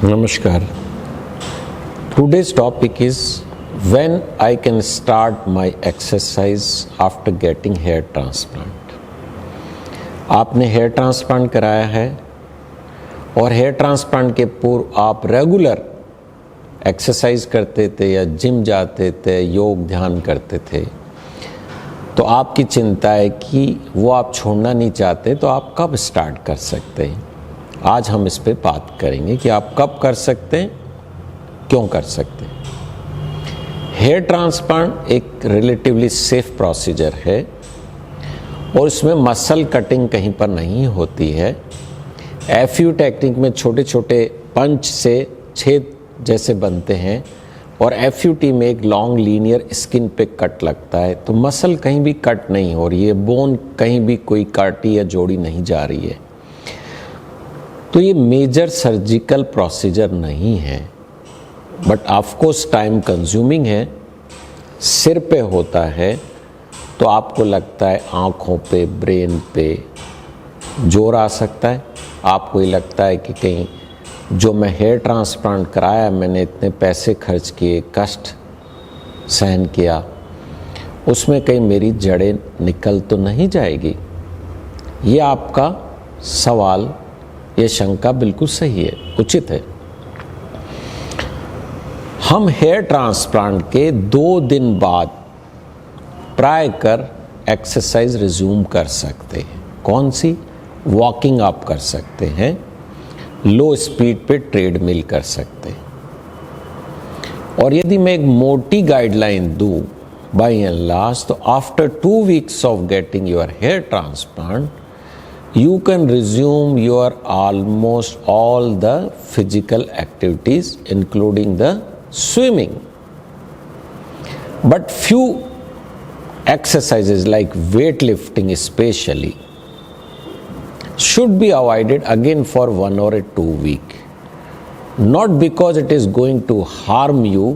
Namaskar. Today's topic is when I can start my exercise after getting hair transplant. आपने hair transplant कराया है और hair transplant के पूर्व आप रेगुलर एक्सरसाइज करते थे या जिम जाते थे, योग ध्यान करते थे, तो आपकी चिंता है कि वो आप छोड़ना नहीं चाहते, तो आप कब स्टार्ट कर सकते हैं। आज हम इस पे बात करेंगे कि आप कब कर सकते हैं, क्यों कर सकते हैं। हेयर ट्रांसप्लांट एक रिलेटिवली सेफ प्रोसीजर है और इसमें मसल कटिंग कहीं पर नहीं होती है। एफयू टेक्निक में छोटे छोटे पंच से छेद जैसे बनते हैं और एफयूटी में एक लॉन्ग लीनियर स्किन पे कट लगता है, तो मसल कहीं भी कट नहीं हो रही है, बोन कहीं भी कोई काटी या जोड़ी नहीं जा रही है। तो ये मेजर सर्जिकल प्रोसीजर नहीं है, बट ऑफकोर्स टाइम कंज्यूमिंग है। सिर पे होता है तो आपको लगता है आँखों पे, ब्रेन पे जोर आ सकता है। आपको ये लगता है कि कहीं जो मैं हेयर ट्रांसप्लांट कराया, मैंने इतने पैसे खर्च किए, कष्ट सहन किया, उसमें कहीं मेरी जड़ें निकल तो नहीं जाएगी। ये आपका सवाल, ये शंका बिल्कुल सही है, उचित है। हम हेयर ट्रांसप्लांट के 2 दिन बाद प्राय कर एक्सरसाइज रिज्यूम कर सकते हैं। कौन सी? वॉकिंग आप कर सकते हैं, लो स्पीड पे ट्रेडमिल कर सकते हैं। और यदि मैं एक मोटी गाइडलाइन दूं बाय एंड लार्ज, तो after 2 weeks of getting your hair transplant you can resume your almost all the physical activities including the swimming, but few exercises like weightlifting especially should be avoided again for 1 or 2 weeks, not because it is going to harm you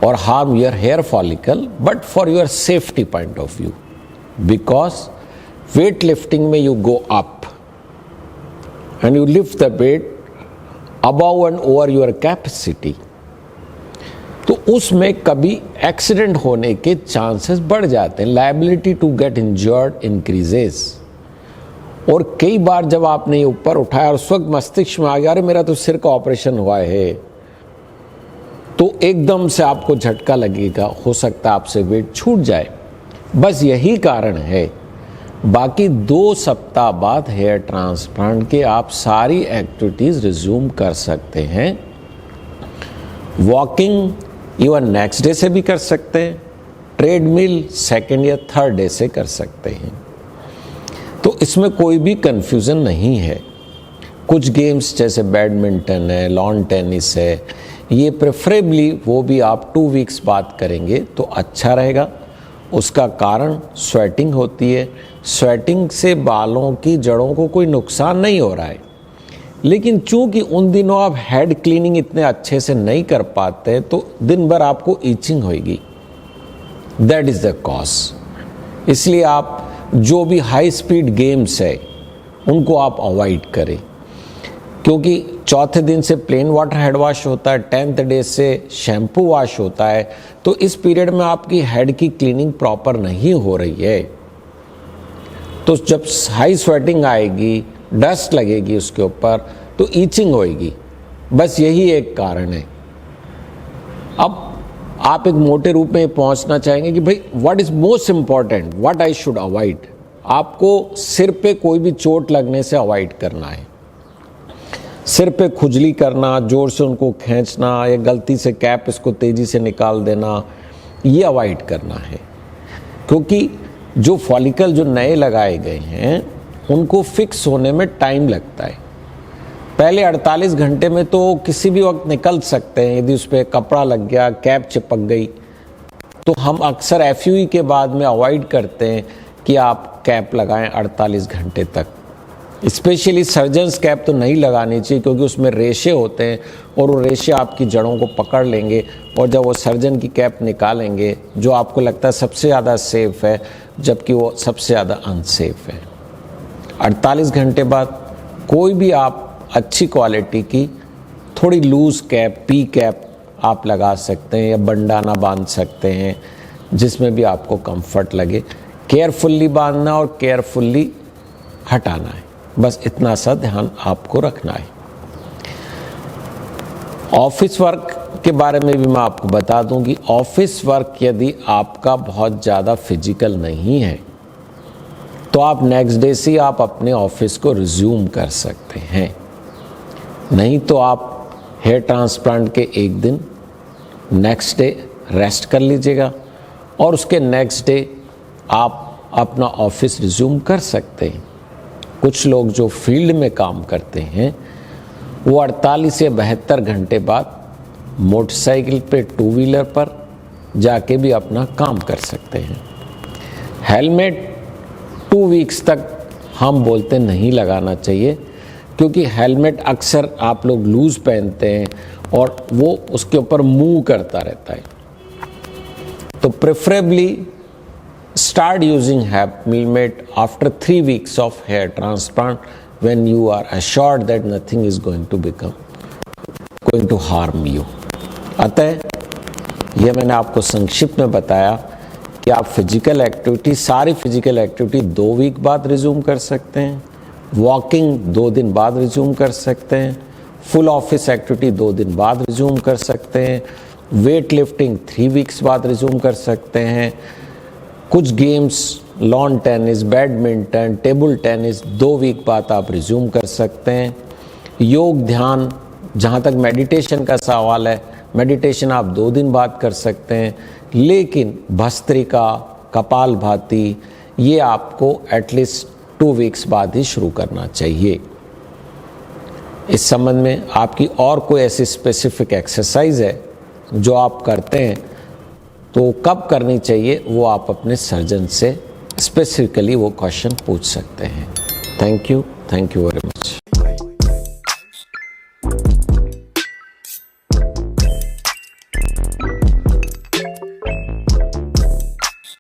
or harm your hair follicle, but for your safety point of view, because weight lifting में you go up and you lift the weight above and over your capacity, तो उसमें कभी accident होने के chances बढ़ जाते हैं, liability to get injured increases. और कई बार जब आपने ये ऊपर उठाया और उस वक्त मस्तिष्क में आ गया, अरे मेरा तो सिर का ऑपरेशन हुआ है, तो एकदम से आपको झटका लगेगा, हो सकता है आपसे वेट छूट जाए। बस यही कारण है। बाकी 2 सप्ताह बाद हेयर ट्रांसप्लांट के आप सारी एक्टिविटीज़ रिज्यूम कर सकते हैं। वॉकिंग इवन नेक्स्ट डे से भी कर सकते हैं, ट्रेडमिल सेकेंड या थर्ड डे से कर सकते हैं, तो इसमें कोई भी कंफ्यूजन नहीं है। कुछ गेम्स जैसे बैडमिंटन है, लॉन टेनिस है, ये प्रेफरेबली वो भी आप 2 weeks बाद करेंगे तो अच्छा रहेगा। उसका कारण स्वेटिंग होती है। स्वेटिंग से बालों की जड़ों को कोई नुकसान नहीं हो रहा है, लेकिन चूंकि उन दिनों आप हेड क्लीनिंग इतने अच्छे से नहीं कर पाते, तो दिन भर आपको ईचिंग होगी। That is the cause. इसलिए आप जो भी हाई स्पीड गेम्स है उनको आप अवॉइड करें, क्योंकि चौथे दिन से प्लेन वाटर हेड वॉश होता है, 10th डे से शैम्पू वॉश होता है, तो इस पीरियड में आपकी हेड की क्लीनिंग प्रॉपर नहीं हो रही है। तो जब हाई स्वेटिंग आएगी, डस्ट लगेगी उसके ऊपर, तो ईचिंग होएगी। बस यही एक कारण है। अब आप एक मोटे रूप में पहुंचना चाहेंगे कि भाई what is most important, what I should avoid. आपको सिर पे कोई भी चोट लगने से अवॉइड करना है। सिर पे खुजली करना, जोर से उनको खींचना या गलती से कैप इसको तेजी से निकाल देना, ये अवॉइड करना है। क्योंकि जो फॉलिकल जो नए लगाए गए हैं उनको फिक्स होने में टाइम लगता है। पहले 48 घंटे में तो किसी भी वक्त निकल सकते हैं। यदि उस पर कपड़ा लग गया, कैप चिपक गई, तो हम अक्सर एफयूई के बाद में अवॉइड करते हैं कि आप कैप लगाएं 48 घंटे तक। स्पेशली सर्जन्स कैप तो नहीं लगानी चाहिए, क्योंकि उसमें रेशे होते हैं और वो रेशे आपकी जड़ों को पकड़ लेंगे, और जब वो सर्जन की कैप निकालेंगे जो आपको लगता है सबसे ज़्यादा सेफ है, जबकि वो सबसे ज़्यादा अनसेफ है। 48 घंटे बाद कोई भी आप अच्छी क्वालिटी की थोड़ी लूज कैप, पी कैप आप लगा सकते हैं या बंडाना बांध सकते हैं, जिसमें भी आपको कंफर्ट लगे। केयरफुल्ली बांधना और केयरफुल्ली हटाना है, बस इतना सा ध्यान आपको रखना है। ऑफिस वर्क के बारे में भी मैं आपको बता दूं कि ऑफिस वर्क यदि आपका बहुत ज़्यादा फिजिकल नहीं है तो आप नेक्स्ट डे से आप अपने ऑफिस को रिज्यूम कर सकते हैं। नहीं तो आप हेयर ट्रांसप्लांट के एक दिन नेक्स्ट डे रेस्ट कर लीजिएगा और उसके नेक्स्ट डे आप अपना ऑफिस रिज्यूम कर सकते हैं। कुछ लोग जो फील्ड में काम करते हैं वो 48 से 72 घंटे बाद मोटरसाइकिल पे, टू व्हीलर पर जाके भी अपना काम कर सकते हैं। हेलमेट 2 वीक्स तक हम बोलते नहीं लगाना चाहिए, क्योंकि हेलमेट अक्सर आप लोग लूज़ पहनते हैं और वो उसके ऊपर मूव करता रहता है। तो preferably start using helmet after 3 weeks of hair transplant when you are assured that nothing is going to harm you. अतः यह मैंने आपको संक्षिप्त में बताया कि आप फिजिकल एक्टिविटी, सारी फिजिकल एक्टिविटी 2 वीक बाद रिज्यूम कर सकते हैं, वॉकिंग 2 दिन बाद रिज्यूम कर सकते हैं, फुल ऑफिस एक्टिविटी 2 दिन बाद रिज्यूम कर सकते हैं, वेट लिफ्टिंग 3 वीक्स बाद रिज्यूम कर सकते हैं, कुछ games, lawn tennis, badminton, table tennis 2 week बाद आप रिज्यूम कर सकते हैं। योग, ध्यान, जहाँ तक मेडिटेशन का सवाल है, मेडिटेशन आप 2 दिन बाद कर सकते हैं, लेकिन भस्त्रिका, कपालभाति ये आपको एटलीस्ट 2 वीक्स बाद ही शुरू करना चाहिए। इस संबंध में आपकी और कोई ऐसी स्पेसिफिक एक्सरसाइज है जो आप करते हैं तो कब करनी चाहिए, वो आप अपने सर्जन से स्पेसिफिकली वो क्वेश्चन पूछ सकते हैं। Thank you very much.